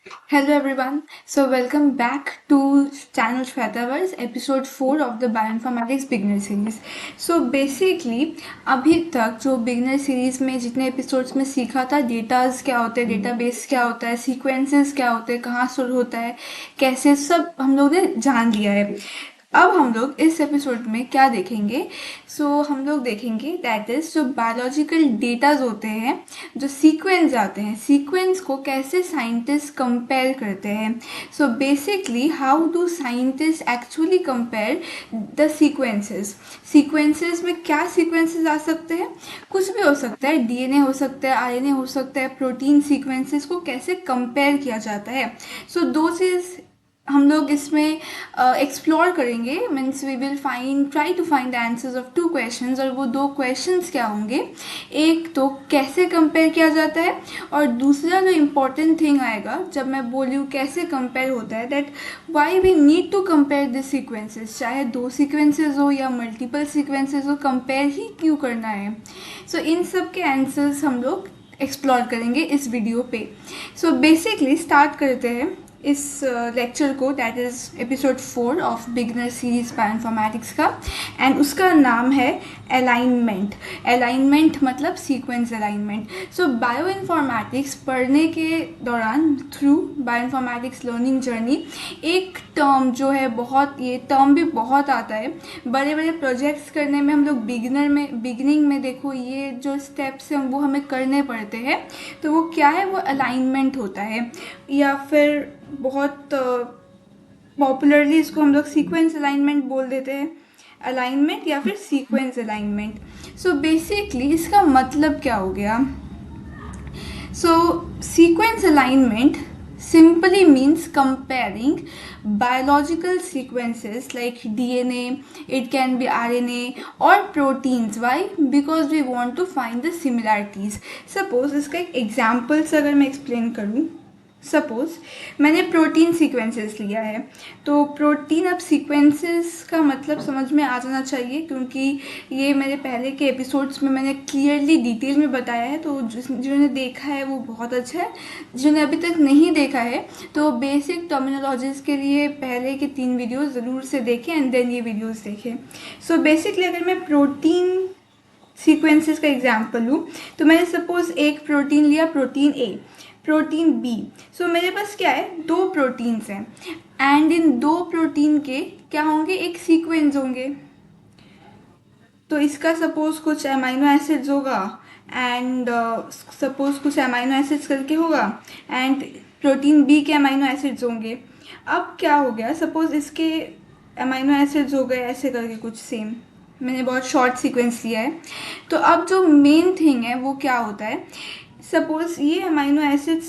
Hello everyone. So welcome back to channel Shwetaverse episode 4 of the Bioinformatics Beginner Series. So basically अभी तक जो beginner series में जितने episodes में सीखा था डेटाज क्या होते हैं, डेटाबेस क्या होता है, सीक्वेंसेस क्या होते हैं, कहाँ स्टोर होता है, कैसे सब हम लोग ने जान लिया है। अब हम लोग इस एपिसोड में क्या देखेंगे। हम लोग देखेंगे दैट इज जो बायोलॉजिकल डेटाज होते हैं, जो सीक्वेंस आते हैं, सीक्वेंस को कैसे साइंटिस्ट कंपेयर करते हैं। Basically how do scientist actually compare the sequences. Sequences में क्या सीक्वेंसेस आ सकते हैं, कुछ भी हो सकता है, डीएनए हो सकता है, आरएनए हो सकता है, प्रोटीन सीक्वेंसेस को कैसे कंपेयर किया जाता है। दो चीज़ हम लोग इसमें एक्सप्लोर करेंगे। Means we will try to find the answers of two questions. और वो दो क्वेश्चंस क्या होंगे, एक तो कैसे कंपेयर किया जाता है, और दूसरा जो इम्पोर्टेंट थिंग आएगा जब मैं बोलूँ कैसे कंपेयर होता है, that why we need to compare this sequences. चाहे दो सीक्वेंसेस हो या मल्टीपल सीक्वेंसेस हो, कंपेयर ही क्यों करना है। इन सब के आंसर्स हम लोग एक्सप्लोर करेंगे इस वीडियो पे। बेसिकली स्टार्ट करते हैं इस लेक्चर को, that is episode 4 of beginner series bioinformatics का। एंड उसका नाम है अलाइनमेंट। अलाइनमेंट मतलब सीक्वेंस अलाइनमेंट। बायोइन्फॉर्मेटिक्स पढ़ने के दौरान, थ्रू बायोइन्फॉर्मेटिक्स लर्निंग जर्नी, एक टर्म जो है, बहुत ये टर्म भी बहुत आता है बड़े बड़े प्रोजेक्ट्स करने में। हम लोग बिगिनिंग में देखो, ये जो स्टेप्स हैं वो हमें करने पड़ते हैं। तो वो क्या है, वो अलाइनमेंट होता है, या फिर बहुत पॉपुलरली इसको हम लोग सीक्वेंस अलाइनमेंट बोल देते हैं। अलाइनमेंट या फिर सीक्वेंस अलाइनमेंट। बेसिकली इसका मतलब क्या हो गया। Sequence alignment simply means comparing biological sequences like DNA, it can be RNA or proteins. Why? Because we want to find the similarities. Suppose इसका एक एग्जाम्पल अगर मैं एक्सप्लेन करूँ, सपोज मैंने प्रोटीन सीक्वेंसेस लिया है, तो प्रोटीन, अब सीक्वेंसेस का मतलब समझ में आ जाना चाहिए, क्योंकि ये मेरे पहले के एपिसोड्स में मैंने क्लियरली डिटेल में बताया है। तो जिन्होंने देखा है वो बहुत अच्छा है, जिन्होंने अभी तक नहीं देखा है तो बेसिक टर्मिनोलॉजीज़ के लिए पहले के 3 वीडियोज़ ज़रूर से देखें एंड देन ये वीडियोज़ देखें। बेसिकली अगर मैं प्रोटीन सीक्वेंसेस का एग्जाम्पल लूँ, तो मैंने सपोज एक प्रोटीन लिया, प्रोटीन ए, प्रोटीन बी। मेरे पास क्या है, दो प्रोटीन्स हैं, एंड इन दो प्रोटीन के क्या होंगे, एक सीक्वेंस होंगे। तो इसका सपोज कुछ अमाइनो एसिड्स होगा, एंड सपोज कुछ अमाइनो एसिड्स करके होगा, एंड प्रोटीन बी के अमाइनो एसिड्स होंगे। अब क्या हो गया, सपोज इसके अमाइनो एसिड्स हो गए ऐसे करके कुछ सेम, मैंने बहुत शॉर्ट सीक्वेंस लिया है। तो अब जो मेन थिंग है वो क्या होता है, सपोज ये अमाइनो एसिड्स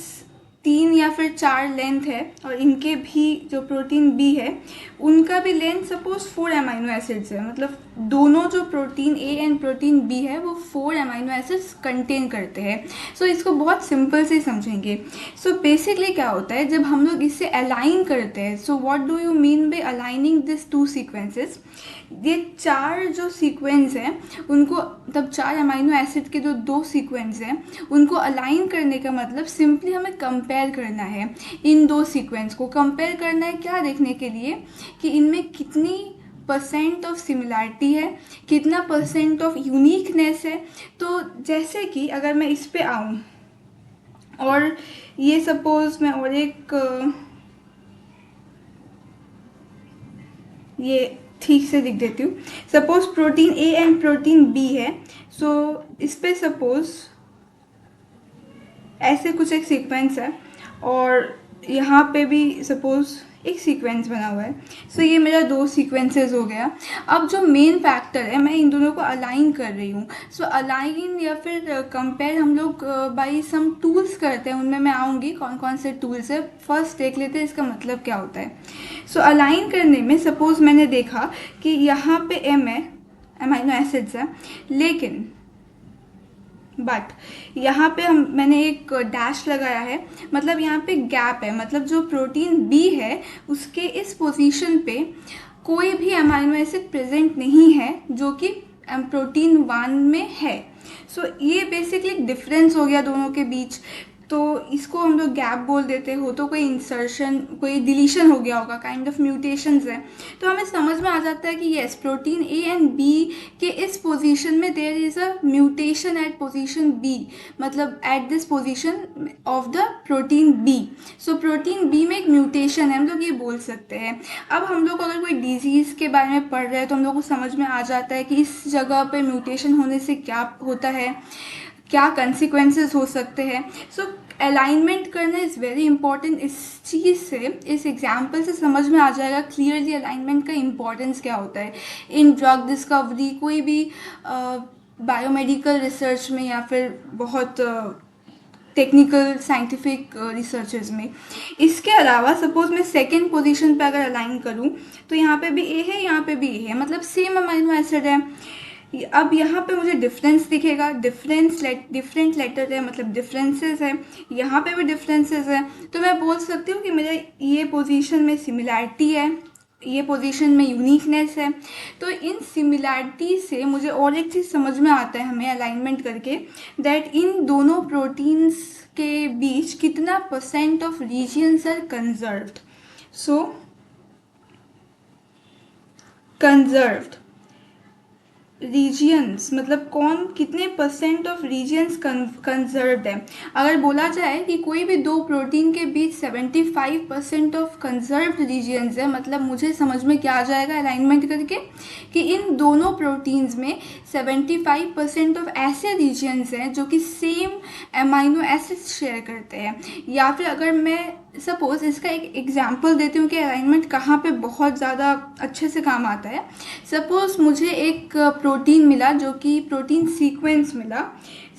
3 या फिर 4 लेंथ है, और इनके भी जो प्रोटीन बी है उनका भी लेंथ सपोज 4 अमाइनो एसिड्स है। मतलब दोनों जो protein A and protein B है वो 4 अमाइनो एसिड्स कंटेन करते हैं। इसको बहुत सिंपल से समझेंगे। बेसिकली क्या होता है जब हम लोग इसे अलाइन करते हैं, what do you mean by aligning this two sequences. ये 4 जो सीक्वेंस हैं उनको, तब 4 अमाइनो एसिड के जो 2 सीक्वेंस हैं उनको अलाइन करने का मतलब सिंपली हमें कंपेयर करना है। इन 2 सीक्वेंस को कंपेयर करना है, क्या देखने के लिए कि इनमें कितनी परसेंट ऑफ सिमिलैरिटी है, कितना परसेंट ऑफ यूनिकनेस है। तो जैसे कि अगर मैं इस पे आऊँ और ये सपोज मैं और एक ये ठीक से लिख देती हूँ। Suppose protein A and protein B है। इस पे सपोज ऐसे कुछ एक सीक्वेंस है, और यहाँ पे भी सपोज एक सीक्वेंस बना हुआ है। ये मेरा 2 सीक्वेंसेस हो गया। अब जो मेन फैक्टर है, मैं इन दोनों को अलाइन कर रही हूँ। अलाइन या फिर कंपेयर हम लोग बाई सम टूल्स करते हैं, उनमें मैं आऊँगी कौन कौन से टूल्स है। फर्स्ट देख लेते हैं इसका मतलब क्या होता है। अलाइन करने में सपोज मैंने देखा कि यहाँ पे एम है, अमाइनो एसिड्स है, लेकिन बट यहाँ पे मैंने एक डैश लगाया है, मतलब यहाँ पे गैप है। मतलब जो प्रोटीन बी है उसके इस पोजीशन पे कोई भी अमाइनो एसिड प्रेजेंट नहीं है जो कि प्रोटीन 1 में है। ये बेसिकली डिफरेंस हो गया दोनों के बीच। तो इसको हम लोग गैप बोल देते हो, तो कोई इंसर्शन, कोई डिलीशन हो गया होगा, काइंड ऑफ म्यूटेशंस है। तो हमें समझ में आ जाता है कि yes, protein A and B के इस पोजीशन में there is a mutation at position B, मतलब at this position of the protein B. So protein B में एक म्यूटेशन है, हम लोग ये बोल सकते हैं। अब हम लोग अगर कोई डिजीज़ के बारे में पढ़ रहे हैं तो हम लोग को समझ में आ जाता है कि इस जगह पे म्यूटेशन होने से क्या होता है, क्या कंसिक्वेंसेस हो सकते हैं। सो अलाइनमेंट करना इज़ वेरी इंपॉर्टेंट। इस चीज़ से, इस एग्जाम्पल से समझ में आ जाएगा क्लियरली अलाइनमेंट का इम्पोर्टेंस क्या होता है इन ड्रग डिस्कवरी, कोई भी बायोमेडिकल रिसर्च में, या फिर बहुत टेक्निकल साइंटिफिक रिसर्चेज में। इसके अलावा सपोज मैं सेकेंड पोजीशन पे अगर अलाइन करूँ तो यहाँ पे भी ए है, यहाँ पे भी ए है, मतलब सेम अमाइनो एसिड है। अब यहाँ पे मुझे डिफरेंस दिखेगा, डिफरेंट लेटर है, मतलब डिफरेंसेस है, यहाँ पे भी डिफरेंसेस है। तो मैं बोल सकती हूँ कि मेरे ये पोजीशन में सिमिलैरिटी है, ये पोजीशन में यूनिकनेस है। तो इन सिमिलैरिटी से मुझे और एक चीज़ समझ में आता है हमें अलाइनमेंट करके, दैट इन दोनों प्रोटीन्स के बीच कितना % of regions are conserved. So conserved regions मतलब कौन, कितने % ऑफ रीजियंस कंजर्व्ड है। अगर बोला जाए कि कोई भी दो प्रोटीन के बीच 75% ऑफ कंजर्व्ड रीजियंस है, मतलब मुझे समझ में क्या आ जाएगा अलाइनमेंट करके कि इन दोनों प्रोटीन्स में 75% ऑफ ऐसे रीजियंस हैं जो कि सेम अमाइनो एसिड्स शेयर करते हैं। या फिर अगर मैं सपोज इसका एक एग्जाम्पल देती हूँ कि अलाइनमेंट कहाँ पे बहुत ज़्यादा अच्छे से काम आता है। सपोज मुझे एक प्रोटीन मिला, जो कि प्रोटीन सीक्वेंस मिला,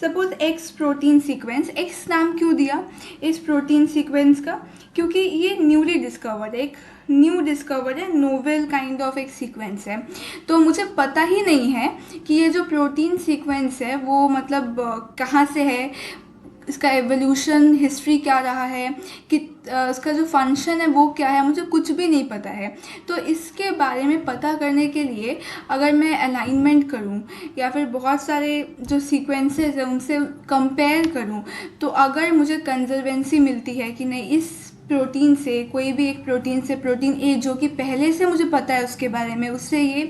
suppose x protein sequence. X नाम क्यों दिया इस प्रोटीन सीक्वेंस का, क्योंकि ये न्यूली डिस्कवर्ड, एक न्यू डिस्कवर है, नोवेल काइंड ऑफ एक सीक्वेंस है। तो मुझे पता ही नहीं है कि ये जो प्रोटीन सीक्वेंस है वो मतलब कहाँ से है, इसका एवोल्यूशन हिस्ट्री क्या रहा है, कि इसका जो फंक्शन है वो क्या है, मुझे कुछ भी नहीं पता है। तो इसके बारे में पता करने के लिए अगर मैं अलाइनमेंट करूं या फिर बहुत सारे जो सीक्वेंसेस हैं उनसे कंपेयर करूं, तो अगर मुझे कंजर्वेंसी मिलती है कि नहीं, इस प्रोटीन से, कोई भी एक प्रोटीन से, प्रोटीन ए जो कि पहले से मुझे पता है उसके बारे में, उससे ये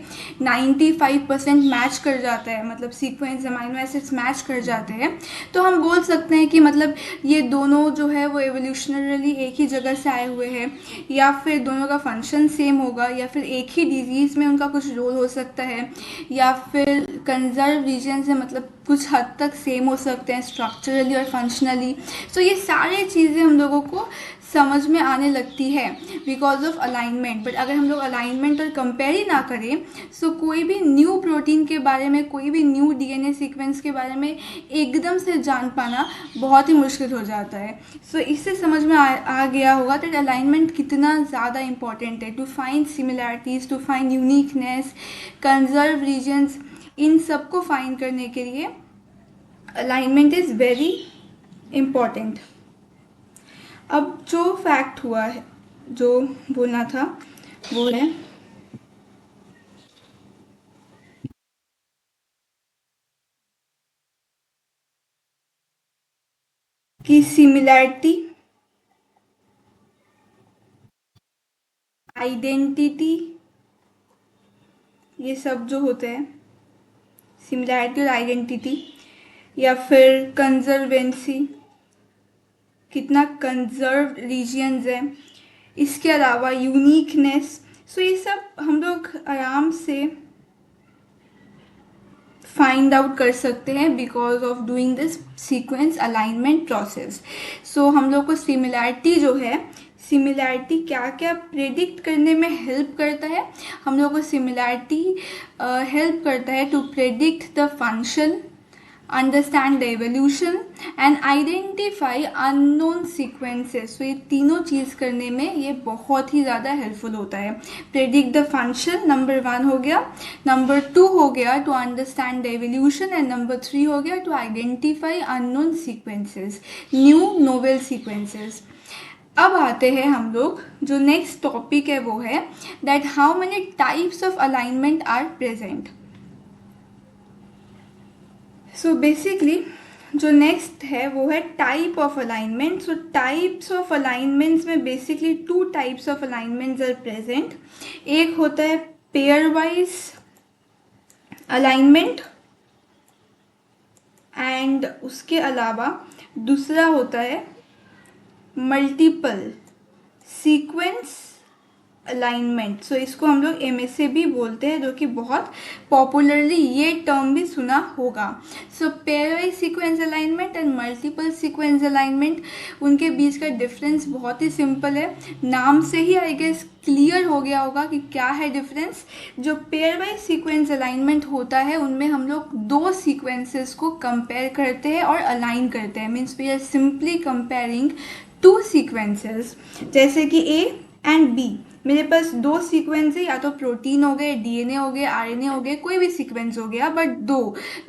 95% मैच कर जाता है, मतलब सीक्वेंस अमाइनो एसिड्स मैच कर जाते हैं, तो हम बोल सकते हैं कि मतलब ये दोनों जो है वो एवोल्यूशनरली एक ही जगह से आए हुए हैं, या फिर दोनों का फंक्शन सेम होगा, या फिर एक ही डिजीज़ में उनका कुछ रोल हो सकता है, या फिर कंजर्व रीजन से मतलब कुछ हद तक सेम हो सकते हैं स्ट्रक्चरली और फंक्शनली। सो ये सारी चीज़ें हम लोगों को समझ में आने लगती है बिकॉज ऑफ अलाइनमेंट। बट अगर हम लोग अलाइनमेंट और कंपेयर ही ना करें, सो कोई भी न्यू प्रोटीन के बारे में, कोई भी न्यू डीएनए सीक्वेंस के बारे में एकदम से जान पाना बहुत ही मुश्किल हो जाता है। सो इससे समझ में आ गया होगा दैट अलाइनमेंट कितना ज़्यादा इंपॉर्टेंट है to find similarities, to find uniqueness, conserve regions, इन सबको फाइंड करने के लिए अलाइनमेंट इज़ वेरी इम्पॉर्टेंट। अब जो फैक्ट हुआ है, जो बोलना था वो है कि सिमिलैरिटी, आइडेंटिटी, ये सब जो होते हैं, सिमिलैरिटी और आइडेंटिटी, या फिर कंजर्वेंसी, कितना कंजर्व्ड रीजियंस है, इसके अलावा यूनिकनेस। सो ये सब हम लोग आराम से फाइंड आउट कर सकते हैं because of doing this sequence alignment process. So हम लोग को सिमिलैरिटी जो है, सिमिलैरिटी क्या क्या प्रेडिक्ट करने में हेल्प करता है, हम लोग को सिमिलैरिटी हेल्प करता है to predict the function, understand the evolution and identify unknown sequences. तो ये तीनों चीज़ करने में ये बहुत ही ज़्यादा हेल्पफुल होता है। प्रेडिक्ट द फंक्शन नंबर 1 हो गया, नंबर 2 हो गया to understand the evolution, and number 3 हो गया to identify unknown sequences, new novel sequences. अब आते हैं हम लोग, जो नेक्स्ट टॉपिक है वो है that how many types of alignment are present. So basically जो नेक्स्ट है वो है type of alignment. So types of alignments में basically two types of alignments are present. एक होता है पेयर वाइज अलाइनमेंट एंड उसके अलावा दूसरा होता है मल्टीपल सीक्वेंस अलाइनमेंट. सो इसको हम लोग MSA भी बोलते हैं, जो कि बहुत पॉपुलरली ये टर्म भी सुना होगा. So pairwise sequence alignment and multiple sequence alignment, उनके बीच का डिफरेंस बहुत ही सिंपल है. नाम से ही आई गेस क्लियर हो गया होगा कि क्या है डिफरेंस. जो पेयर वाइज सीक्वेंस अलाइनमेंट होता है उनमें हम लोग दो सीक्वेंसेस को कंपेयर करते हैं और अलाइन करते हैं. Means we are simply comparing two sequences. जैसे कि A एंड B, मेरे पास दो सीक्वेंस है, या तो प्रोटीन हो गए, DNA हो गए, RNA हो गए, कोई भी सीक्वेंस हो गया, बट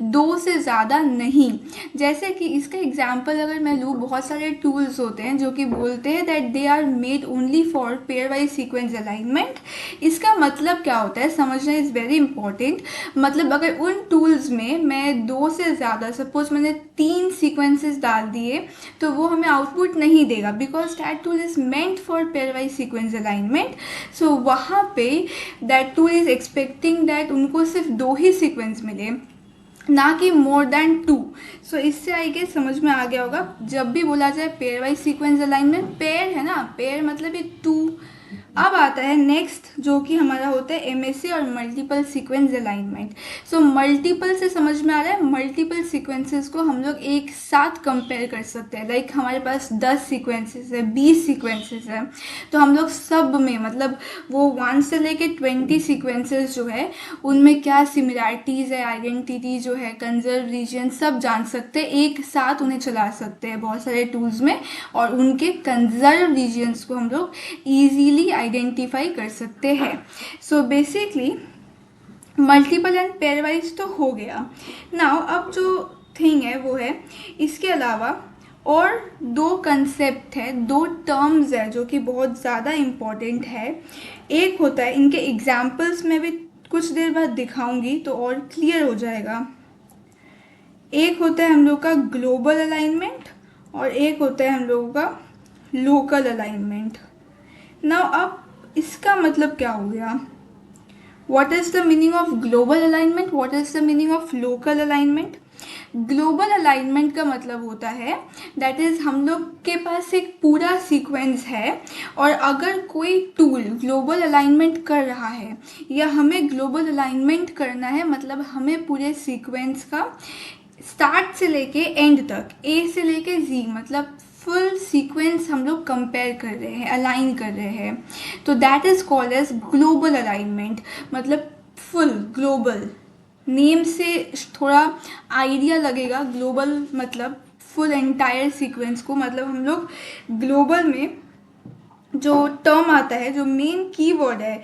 दो से ज़्यादा नहीं. जैसे कि इसका एग्जांपल अगर मैं लूँ, बहुत सारे टूल्स होते हैं जो कि बोलते हैं that they are made only for pairwise sequence alignment. इसका मतलब क्या होता है समझना इज़ वेरी इंपॉर्टेंट. मतलब अगर उन टूल्स में मैं दो से ज़्यादा, सपोज मैंने 3 सीक्वेंसेस डाल दिए, तो वो हमें आउटपुट नहीं देगा, because that tool is meant for pairwise sequence alignment. So वहाँ पे that tool is expecting that उनको सिर्फ 2 ही सीक्वेंस मिले, ना कि मोर देन 2. सो इससे आई गेस समझ में आ गया होगा. जब भी बोला जाए pair wise sequence alignment, pair है ना, पेयर मतलब ये 2. अब आता है नेक्स्ट, जो कि हमारा होता है MSA और multiple sequence alignment. So multiple से समझ में आ रहा है, मल्टीपल सीक्वेंसेस को हम लोग एक साथ कंपेयर कर सकते हैं. लाइक हमारे पास 10 सीक्वेंसेस है, 20 सीक्वेंसेस है, तो हम लोग सब में मतलब वो 1 से लेके 20 सीक्वेंसेस जो है उनमें क्या सिमिलैरिटीज़ है, आइडेंटिटी जो है, कंजर्व रीजन, सब जान सकते हैं. एक साथ उन्हें चला सकते हैं बहुत सारे टूल्स में, और उनके कंजर्व रीजन्स को हम लोग ईजीली आइडेंटिफाई कर सकते हैं. So basically multiple and pair wise तो हो गया. नाउ अब जो थिंग है वो है, इसके अलावा और दो कंसेप्ट है, दो टर्म्स है जो कि बहुत ज़्यादा इम्पॉर्टेंट है. एक होता है, इनके एग्जाम्पल्स में भी कुछ देर बाद दिखाऊंगी तो और क्लियर हो जाएगा. एक होता है हम लोग का ग्लोबल अलाइनमेंट और एक होता है हम लोगों का लोकल अलाइनमेंट. नाउ अब इसका मतलब क्या हो गया? What is the meaning of global alignment? What is the meaning of local alignment? Global alignment का मतलब होता है दैट इज़ हम लोग के पास एक पूरा सीक्वेंस है, और अगर कोई टूल ग्लोबल अलाइनमेंट कर रहा है या हमें ग्लोबल अलाइनमेंट करना है, मतलब हमें पूरे सीक्वेंस का स्टार्ट से लेके एंड तक, A से लेके Z, मतलब फुल सीक्वेंस हम लोग कंपेयर कर रहे हैं, अलाइन कर रहे हैं, तो that is called as global alignment. मतलब फुल ग्लोबल, नेम से थोड़ा आइडिया लगेगा. ग्लोबल मतलब फुल एंटायर सीक्वेंस को, मतलब हम लोग ग्लोबल में जो टर्म आता है, जो मेन कीवर्ड है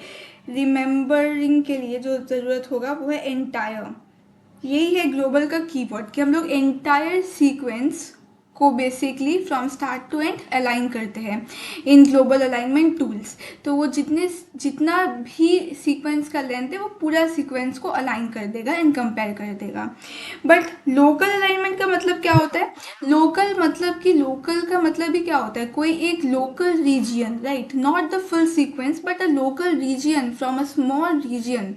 रिमेंबरिंग के लिए जो ज़रूरत होगा वो है एंटायर. यही है ग्लोबल का कीवर्ड, कि हम लोग एंटायर सीक्वेंस को basically from start to end align करते हैं इन ग्लोबल अलाइनमेंट टूल्स. तो वो जितना भी सीक्वेंस का लेंथ है वो पूरा सीक्वेंस को अलाइन कर देगा एंड कंपेयर कर देगा. बट लोकल अलाइनमेंट का मतलब क्या होता है? लोकल मतलब कि लोकल का मतलब भी क्या होता है? कोई एक local region, right, not the full sequence but a local region from a small region.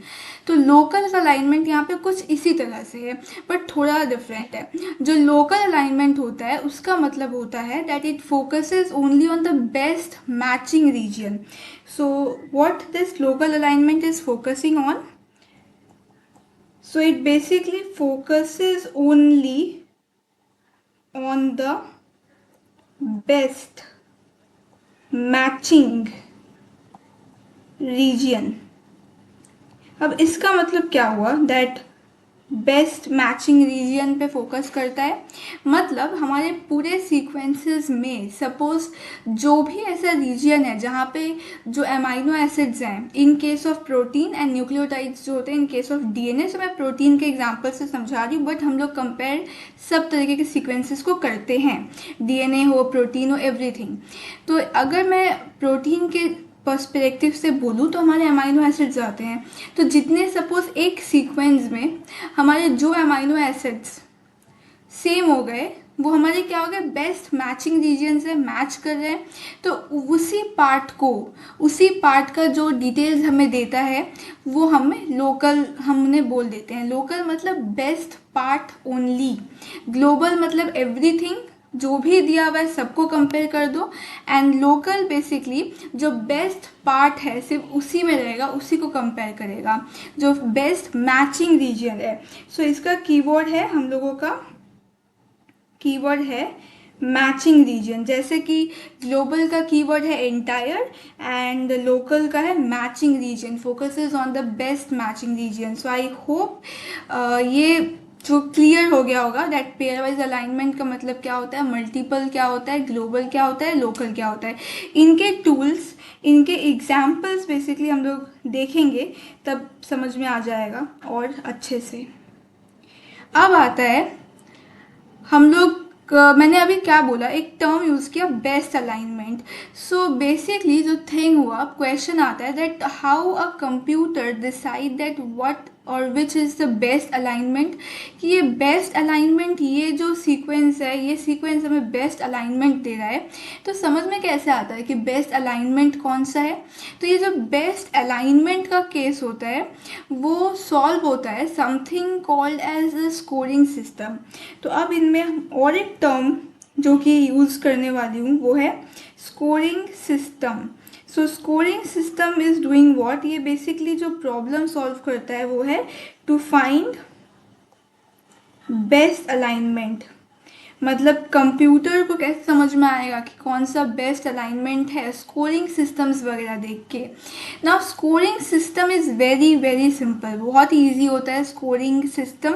तो लोकल अलाइनमेंट यहाँ पे कुछ इसी तरह से है, बट थोड़ा डिफरेंट है. जो लोकल अलाइनमेंट होता है उसका मतलब होता है that it focuses only on the best matching region. So what this local alignment is focusing on? So it basically focuses only on the best matching region. अब इसका मतलब क्या हुआ? दैट बेस्ट मैचिंग रीजन पे focus करता है. मतलब हमारे पूरे सीक्वेंसेस में सपोज जो भी ऐसा रीजन है जहाँ पे जो अमाइनो एसिड्स हैं, in case of protein and nucleotides जो होते हैं इन केस ऑफ DNA, से मैं प्रोटीन के एग्जांपल से समझा रही हूँ, बट हम लोग कंपेयर सब तरीके के सीक्वेंसेस को करते हैं, DNA हो, प्रोटीन हो, एवरीथिंग. तो अगर मैं प्रोटीन के पर्सपेक्टिव से बोलूँ तो हमारे अमाइनो एसिड्स आते हैं. तो जितने सपोज एक सीक्वेंस में हमारे जो अमाइनो एसिड्स सेम हो गए, वो हमारे क्या हो गए, बेस्ट मैचिंग रीजन से मैच कर रहे हैं। तो उसी पार्ट का जो डिटेल्स हमें देता है वो हमें लोकल हमने बोल देते हैं। लोकल मतलब बेस्ट पार्ट ओनली, ग्लोबल मतलब एवरीथिंग, जो भी दिया हुआ है सबको कंपेयर कर दो। एंड लोकल बेसिकली जो बेस्ट पार्ट है सिर्फ उसी में रहेगा, उसी को कंपेयर करेगा, जो बेस्ट मैचिंग रीजन है। सो इसका कीवर्ड है हम लोगों का, कीवर्ड है मैचिंग रीजन। जैसे कि ग्लोबल का कीवर्ड है एंटायर एंड लोकल का है matching region, focuses on the best matching region. So I hope ये जो क्लियर हो गया होगा दैट पेयर वाइज अलाइनमेंट का मतलब क्या होता है, मल्टीपल क्या होता है, ग्लोबल क्या होता है, लोकल क्या होता है। इनके टूल्स, इनके एग्जाम्पल्स बेसिकली हम लोग देखेंगे, तब समझ में आ जाएगा और अच्छे से। अब आता है हम लोग मैंने अभी क्या बोला, एक टर्म यूज़ किया बेस्ट अलाइनमेंट। सो बेसिकली जो थिंग हुआ, क्वेश्चन आता है that how a computer decide that what और which is the best alignment, कि ये बेस्ट अलाइनमेंट, ये जो सीक्वेंस है, ये सीक्वेंस हमें बेस्ट अलाइनमेंट दे रहा है। तो समझ में कैसे आता है कि बेस्ट अलाइनमेंट कौन सा है। तो ये जो बेस्ट अलाइनमेंट का केस होता है वो सॉल्व होता है something called as a scoring system. तो अब इनमें हम और एक टर्म जो कि यूज़ करने वाली हूँ वो है scoring system. So scoring system is doing what, ये बेसिकली जो प्रॉब्लम सॉल्व करता है वो है टू फाइंड बेस्ट अलाइनमेंट। मतलब कंप्यूटर को कैसे समझ में आएगा कि कौन सा बेस्ट अलाइनमेंट है, स्कोरिंग सिस्टम्स वगैरह देख के। Now scoring system is very very simple, बहुत ईजी होता है स्कोरिंग सिस्टम।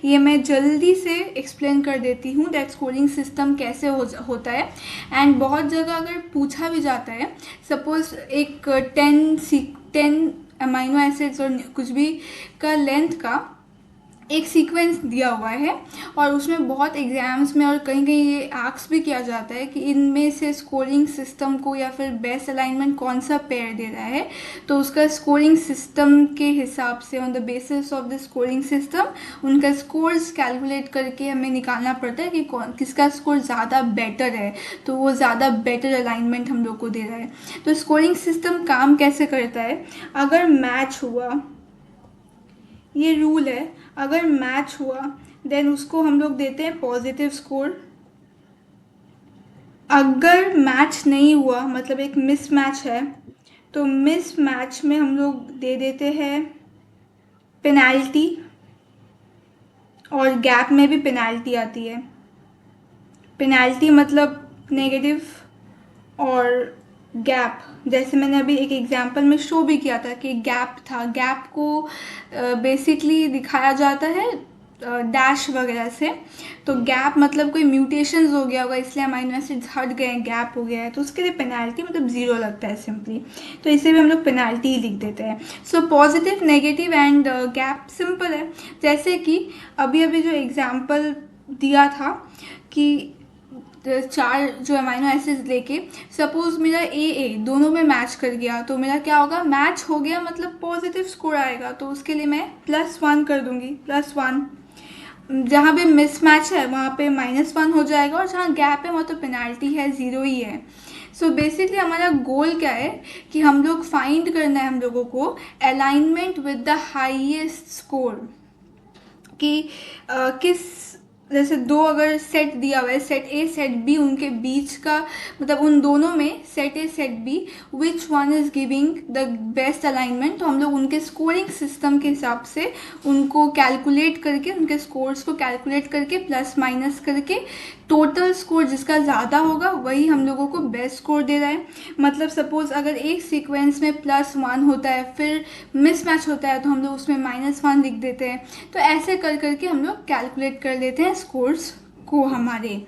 ये मैं जल्दी से एक्सप्लेन कर देती हूँ दैट स्कोरिंग सिस्टम कैसे होता है। एंड बहुत जगह अगर पूछा भी जाता है, सपोज एक 10 अमाइनो एसिड्स और कुछ भी का लेंथ का एक सीक्वेंस दिया हुआ है और उसमें बहुत एग्जाम्स में और कहीं कहीं ये आस्क भी किया जाता है कि इनमें से स्कोरिंग सिस्टम को या फिर बेस्ट अलाइनमेंट कौन सा पेयर दे रहा है। तो उसका स्कोरिंग सिस्टम के हिसाब से, on the basis of the scoring system, उनका स्कोर्स कैलकुलेट करके हमें निकालना पड़ता है कि कौन किसका स्कोर ज़्यादा बेटर है, तो वो ज़्यादा बेटर अलाइनमेंट हम लोग को दे रहा है। तो स्कोरिंग सिस्टम काम कैसे करता है, अगर मैच हुआ, ये रूल है, अगर मैच हुआ देन उसको हम लोग देते हैं पॉजिटिव स्कोर। अगर मैच नहीं हुआ मतलब एक मिस मैच है, तो मिस मैच में हम लोग दे देते हैं पेनाल्टी, और गैप में भी पेनाल्टी आती है। पेनाल्टी मतलब नेगेटिव, और गैप जैसे मैंने अभी एक एग्जांपल में शो भी किया था कि गैप था, गैप को बेसिकली दिखाया जाता है डैश वगैरह से। तो गैप मतलब कोई म्यूटेशंस हो गया होगा इसलिए अमाइनो एसिड्स हट गए हैं, गैप हो गया है, तो उसके लिए पेनाल्टी मतलब ज़ीरो लगता है सिंपली। तो इसे भी हम लोग पेनाल्टी ही लिख देते हैं। So positive, negative and gap simple है। जैसे कि अभी अभी जो एग्जांपल दिया था कि चार जो अमाइनो एसिड्स लेके सपोज मेरा ए दोनों में मैच कर गया, तो मेरा क्या होगा, मैच हो गया मतलब पॉजिटिव स्कोर आएगा, तो उसके लिए मैं +1 कर दूंगी, +1। जहाँ पे मिस मैच है वहाँ पे -1 हो जाएगा, और जहाँ गैप है वहाँ तो पेनाल्टी है, ज़ीरो ही है। सो बेसिकली हमारा गोल क्या है कि हम लोग फाइंड करना है हम लोगों को alignment with the highest score, कि किस, जैसे दो अगर सेट दिया हुआ है, सेट ए सेट बी, उनके बीच का मतलब उन दोनों में set A set B which one is giving the best alignment, तो हम लोग उनके स्कोरिंग सिस्टम के हिसाब से उनको कैलकुलेट करके, उनके स्कोर्स को कैलकुलेट करके प्लस माइनस करके टोटल स्कोर जिसका ज़्यादा होगा वही हम लोगों को बेस्ट स्कोर दे रहा है। मतलब सपोज अगर एक सीक्वेंस में +1 होता है फिर मिस मैच होता है तो हम लोग उसमें -1 लिख देते हैं। तो ऐसे कर करके हम लोग कैलकुलेट कर लेते हैं स्कोर्स को हमारे।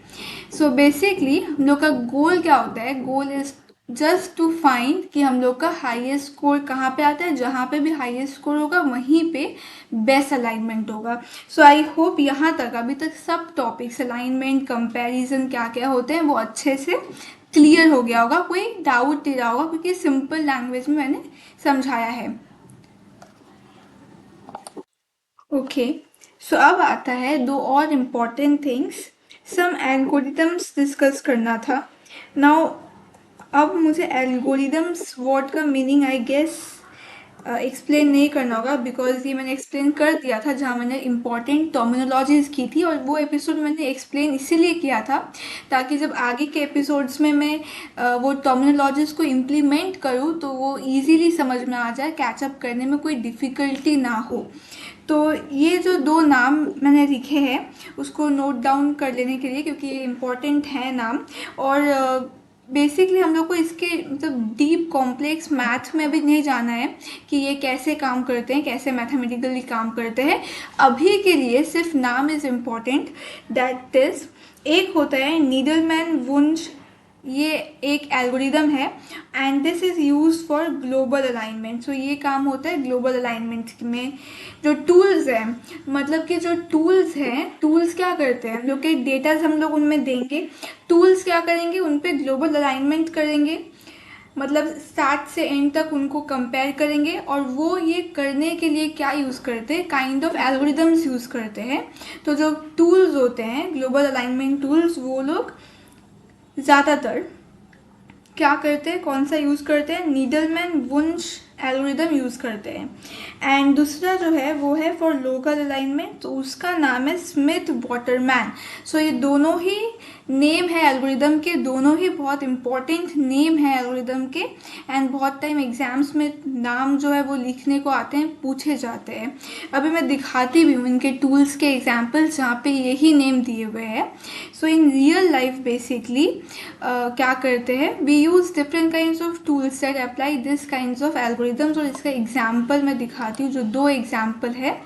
सो बेसिकली हम लोग का गोल क्या होता है, goal is just to find कि हम लोग का हाईएस्ट स्कोर कहाँ पे आता है, जहाँ पे भी हाईएस्ट स्कोर होगा वहीं पे बेस्ट अलाइनमेंट होगा। सो आई होप यहाँ तक अभी तक सब टॉपिक्स, अलाइनमेंट, कंपैरिजन क्या क्या होते हैं वो अच्छे से क्लियर हो गया होगा, कोई डाउट नहीं रहा होगा क्योंकि सिंपल लैंग्वेज में मैंने समझाया है। ओके, सो अब आता है दो और इम्पॉर्टेंट थिंग्स, सम एल्गोरिदम्स डिस्कस करना था। नाउ अब मुझे एल्गोरिदम्स वर्ड का मीनिंग आई गेस एक्सप्लेन नहीं करना होगा, बिकॉज ये मैंने एक्सप्लेन कर दिया था जहाँ मैंने इंपॉर्टेंट टर्मिनोलॉजीज की थी, और वो एपिसोड मैंने एक्सप्लेन इसीलिए किया था ताकि जब आगे के एपिसोड्स में मैं वो टर्मिनोलॉजीज को इम्प्लीमेंट करूँ तो वो इजीली समझ में आ जाए, कैचअप करने में कोई डिफ़िकल्टी ना हो। तो ये जो दो नाम मैंने लिखे हैं उसको नोट डाउन कर लेने के लिए, क्योंकि ये इम्पॉर्टेंट है नाम। और बेसिकली हम लोग को इसके मतलब डीप कॉम्प्लेक्स मैथ में भी नहीं जाना है कि ये कैसे काम करते हैं, कैसे मैथमेटिकली काम करते हैं। अभी के लिए सिर्फ नाम इज़ इम्पॉर्टेंट, दैट इज़ एक होता है नीडलमैन वुंश, ये एक एल्गोरिदम है and this is use for global alignment. So ये काम होता है ग्लोबल अलाइनमेंट में। जो टूल्स हैं, मतलब कि जो टूल्स हैं, टूल्स क्या करते हैं, जो कि डेटाज हम लोग उनमें देंगे, टूल्स क्या करेंगे, उन पे ग्लोबल अलाइनमेंट करेंगे, मतलब स्टार्ट से एंड तक उनको कंपेयर करेंगे। और वो ये करने के लिए क्या यूज़ करते हैं, काइंड ऑफ एल्गोरिदम्स यूज़ करते हैं। तो जो टूल्स होते हैं ग्लोबल अलाइनमेंट टूल्स, वो लोग ज़्यादातर क्या करते हैं, कौन सा यूज़ करते हैं, नीडलमैन वुंश एल्गोरिदम यूज़ करते हैं। एंड दूसरा जो है वो है फॉर लोकल अलाइनमेंट, तो उसका नाम है स्मिथ वाटरमैन। सो ये दोनों ही नेम है एल्गोरिदम के, दोनों ही बहुत इंपॉर्टेंट नेम है एल्गोरिदम के। एंड बहुत टाइम एग्जाम्स में नाम जो है वो लिखने को आते हैं, पूछे जाते हैं। अभी मैं दिखाती भी हूँ इनके टूल्स के एग्जाम्पल्स जहाँ पे यही नेम दिए हुए हैं। So in real life basically क्या करते हैं, we use different kinds of tools that apply this kinds of algorithms. और इसका एग्जाम्पल मैं दिखाती हूँ, जो दो एग्जाम्पल है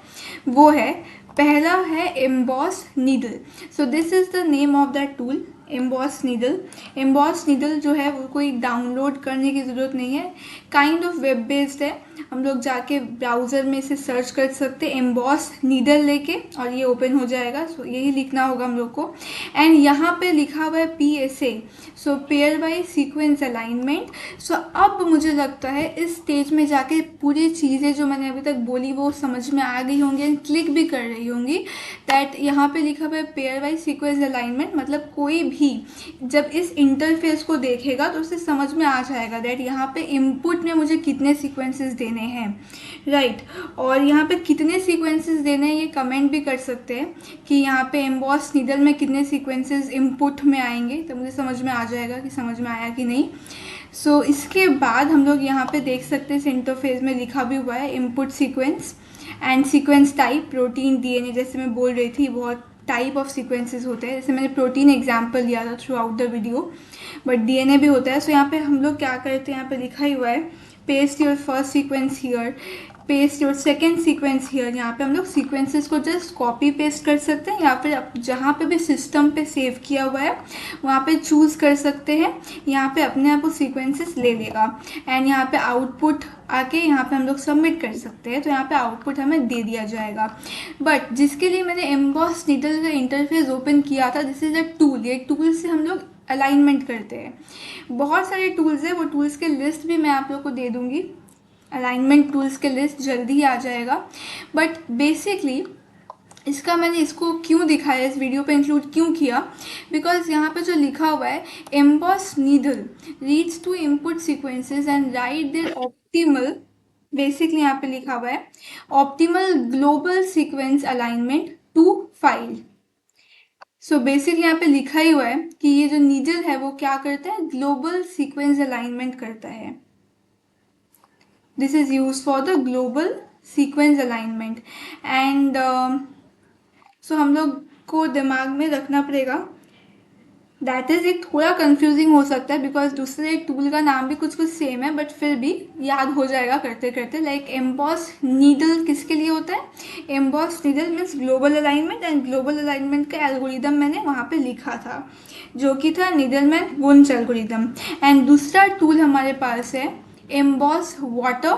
वो है, पहला है emboss needle. So this is the name of that tool, emboss needle. Emboss needle जो है वो कोई डाउनलोड करने की ज़रूरत नहीं है, काइंड ऑफ वेब बेस्ड है। हम लोग जाके ब्राउज़र में इसे सर्च कर सकते हैं एम्बॉस नीडल लेके, और ये ओपन हो जाएगा। सो यही लिखना होगा हम लोग को। एंड यहाँ पे लिखा हुआ है PSA, सो पेयर वाइज सीक्वेंस अलाइनमेंट। सो अब मुझे लगता है इस स्टेज में जाके पूरी चीज़ें जो मैंने अभी तक बोली वो समझ में आ गई होंगी एंड क्लिक भी कर रही होंगी। दैट यहाँ पे लिखा हुआ है पेयर वाइज सीक्वेंस अलाइनमेंट, मतलब कोई भी जब इस इंटरफेस को देखेगा तो उसे समझ में आ जाएगा दैट यहाँ पे इनपुट में मुझे कितने सीक्वेंसेस देने हैं, राइट। और यहाँ पे कितने सीक्वेंसेस देने हैं ये कमेंट भी कर सकते हैं कि यहाँ पे एम्बॉस नीडल में कितने सीक्वेंसेस इनपुट में आएंगे, तो मुझे समझ में आ जाएगा कि समझ में आया कि नहीं। सो इसके बाद हम लोग यहाँ पे देख सकते हैं इस इंटरफेस में लिखा भी हुआ है input sequence and sequence type, protein DNA, जैसे मैं बोल रही थी बहुत टाइप ऑफ सीक्वेंसेस होते हैं। जैसे मैंने प्रोटीन एग्जाम्पल लिया था through out the video, but DNA भी होता है। सो यहाँ पे हम लोग क्या करते हैं, यहाँ पे लिखा ही हुआ है paste your first sequence here, paste your second sequence here. यहाँ पे हम लोग सीक्वेंसेस को जस्ट कॉपी पेस्ट कर सकते हैं, या फिर जहाँ पे भी सिस्टम पे सेव किया हुआ है वहाँ पे चूज़ कर सकते हैं। यहाँ पे अपने आप वो सीक्वेंसेस ले लेगा एंड यहाँ पे आउटपुट आके यहाँ पे हम लोग सबमिट कर सकते हैं, तो यहाँ पे आउटपुट हमें दे दिया जाएगा। बट जिसके लिए मैंने एम्बॉस नीडल का इंटरफेस ओपन किया था, दिस इज़ अ टूल, ये टूल से हम लोग अलाइनमेंट करते हैं। बहुत सारे टूल्स हैं, वो टूल्स के लिस्ट भी मैं आप लोग को दे दूँगी, अलाइनमेंट टूल्स के लिस्ट जल्दी ही आ जाएगा। बट बेसिकली इसका मैंने इसको क्यों दिखाया, इस वीडियो पे इंक्लूड क्यों किया, बिकॉज यहाँ पे जो लिखा हुआ है emboss needle reads two input sequences and write their optimal, basically यहाँ पे लिखा हुआ है optimal global sequence alignment to file. So basically यहाँ पे लिखा ही हुआ है कि ये जो नीडल है वो क्या करता है, ग्लोबल सीक्वेंस अलाइनमेंट करता है। This is used for the global sequence alignment and so हम लोग को दिमाग में रखना पड़ेगा, दैट इज़ एक थोड़ा कंफ्यूजिंग हो सकता है बिकॉज दूसरे टूल का नाम भी कुछ कुछ सेम है, बट फिर भी याद हो जाएगा करते करते। लाइक एम्बॉस नीडल किसके लिए होता है, emboss needle means global alignment, and global alignment का एल्गोरिदम मैंने वहाँ पे लिखा था जो कि था नीडलमैन वुंश एल्गोरिदम। एंड दूसरा टूल हमारे पास है एम्बॉस वाटर।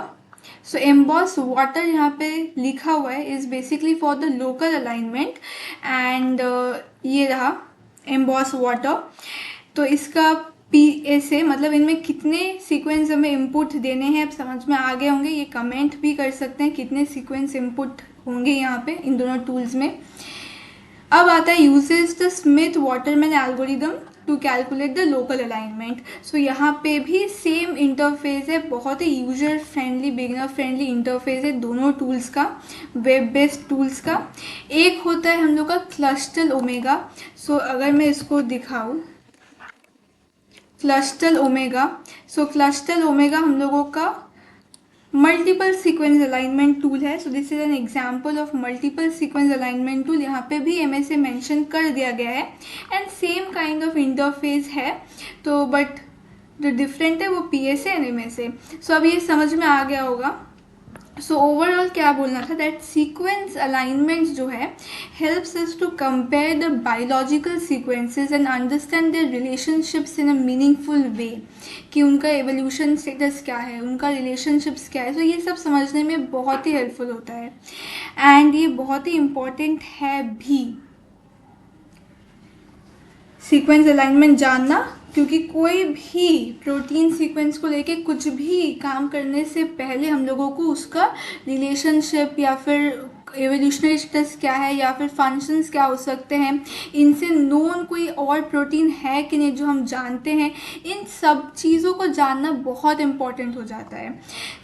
सो एम्बॉस वाटर यहाँ पे लिखा हुआ है is basically for the local alignment and ये रहा एम्बॉस वाटर। तो इसका PSA मतलब इनमें कितने सीक्वेंस हमें इनपुट देने हैं, अब समझ में आ गए होंगे। ये कमेंट भी कर सकते हैं कितने सीक्वेंस इनपुट होंगे यहाँ पे इन दोनों टूल्स में। अब आता है uses the Smith Waterman algorithm to calculate the local alignment. So यहाँ पे भी सेम इंटरफेस है, बहुत ही user friendly beginner friendly interface है दोनों टूल्स का, वेब बेस्ड टूल्स का। एक होता है हम लोग का क्लस्टल ओमेगा। सो अगर मैं इसको दिखाऊँ, क्लस्टल ओमेगा, सो क्लस्टल ओमेगा हम लोगों का मल्टीपल सीक्वेंस अलाइनमेंट टूल है। So this is an example of multiple sequence alignment tool. यहाँ पे भी MSA मेंशन कर दिया गया है and same kind of interface है, तो बट जो डिफरेंट है वो PSA एंड MSA। सो अब ये समझ में आ गया होगा। सो ओवरऑल क्या बोलना था, दैट सीक्वेंस अलाइनमेंट जो है helps us to compare the biological sequences and understand their relationships in a meaningful way, कि उनका एवोल्यूशन स्टेटस क्या है, उनका रिलेशनशिप्स क्या है। तो ये सब समझने में बहुत ही हेल्पफुल होता है एंड ये बहुत ही इम्पॉर्टेंट है भी सीक्वेंस अलाइनमेंट जानना, क्योंकि कोई भी प्रोटीन सीक्वेंस को लेके कुछ भी काम करने से पहले हम लोगों को उसका रिलेशनशिप या फिर एवोल्यूशनरी स्टेटस क्या है या फिर फंक्शंस क्या हो सकते हैं, इनसे नोन कोई और प्रोटीन है कि नहीं जो हम जानते हैं, इन सब चीज़ों को जानना बहुत इम्पॉर्टेंट हो जाता है।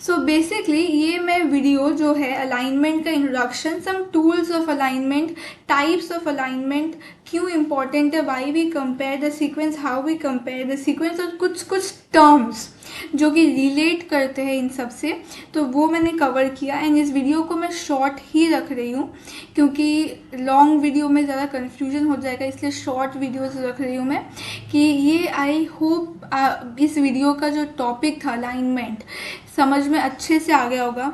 सो बेसिकली ये मैं वीडियो जो है अलाइनमेंट का introduction, some tools of alignment, types of alignment, क्यों इम्पॉर्टेंट है, why we compare the sequence, how we compare the sequence, और कुछ कुछ टर्म्स जो कि रिलेट करते हैं इन सब से, तो वो मैंने कवर किया। एंड इस वीडियो को मैं शॉर्ट ही रख रही हूँ क्योंकि लॉन्ग वीडियो में ज़्यादा कन्फ्यूजन हो जाएगा, इसलिए शॉर्ट वीडियोस रख रही हूँ मैं, कि ये आई होप इस वीडियो का जो टॉपिक था अलाइनमेंट समझ में अच्छे से आ गया होगा,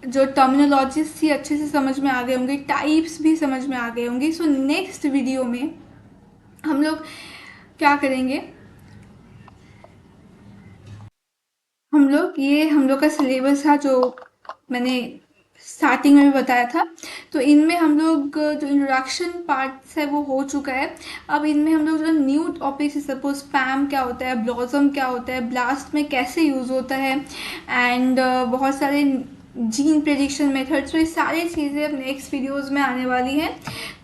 जो टर्मिनोलॉजीज थी अच्छे से समझ में आ गए होंगे, टाइप्स भी समझ में आ गए होंगे। सो नेक्स्ट वीडियो में हम लोग क्या करेंगे, हम लोग का सिलेबस था जो मैंने स्टार्टिंग में भी बताया था, तो इनमें हम लोग जो इंट्रोडक्शन पार्ट्स है वो हो चुका है। अब इनमें हम लोग जो न्यू टॉपिक्स है, सपोज स्पैम क्या होता है, ब्लॉसम क्या होता है, ब्लास्ट में कैसे यूज़ होता है, एंड बहुत सारे जीन प्रेडिक्शन मेथड्स, तो ये सारी चीज़ें अब नेक्स्ट वीडियोज़ में आने वाली हैं।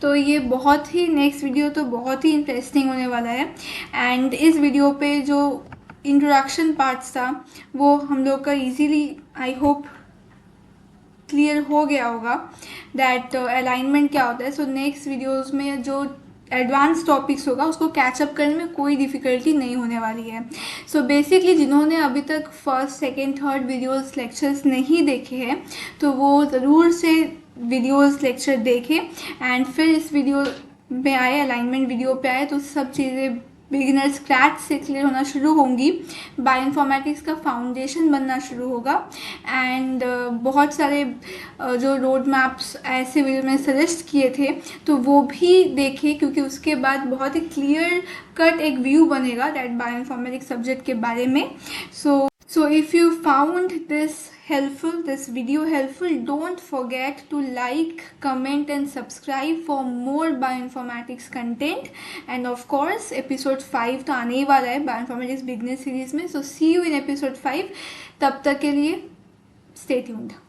तो ये बहुत ही नेक्स्ट वीडियो तो बहुत ही इंटरेस्टिंग होने वाला है। एंड इस वीडियो पे जो इंट्रोडक्शन पार्ट्स था वो हम लोग का इजीली आई होप क्लियर हो गया होगा दैट अलाइनमेंट क्या होता है। सो नेक्स्ट वीडियोस में जो एडवांस टॉपिक्स होगा उसको कैचअप करने में कोई डिफ़िकल्टी नहीं होने वाली है। सो बेसिकली जिन्होंने अभी तक first second third videos lectures नहीं देखे हैं तो वो ज़रूर से वीडियोस लेक्चर देखें एंड फिर इस वीडियो में आए, अलाइनमेंट वीडियो पे आए, तो सब चीज़ें बिगिनर स्क्रैच से क्लियर होना शुरू होंगी, बायोइन्फॉर्मेटिक्स का फाउंडेशन बनना शुरू होगा। एंड बहुत सारे जो रोड मैप्स ऐसे वीडियो में सजेस्ट किए थे तो वो भी देखें, क्योंकि उसके बाद बहुत ही क्लियर कट एक व्यू बनेगा दैट बायोइन्फॉर्मेटिक्स सब्जेक्ट के बारे में। So if you found this helpful, this video helpful, don't forget to like, comment and subscribe for more bioinformatics content. And of course episode 5 तो आने ही वाला है bioinformatics beginner series में. So see you in episode 5. तब तक के लिए stay tuned.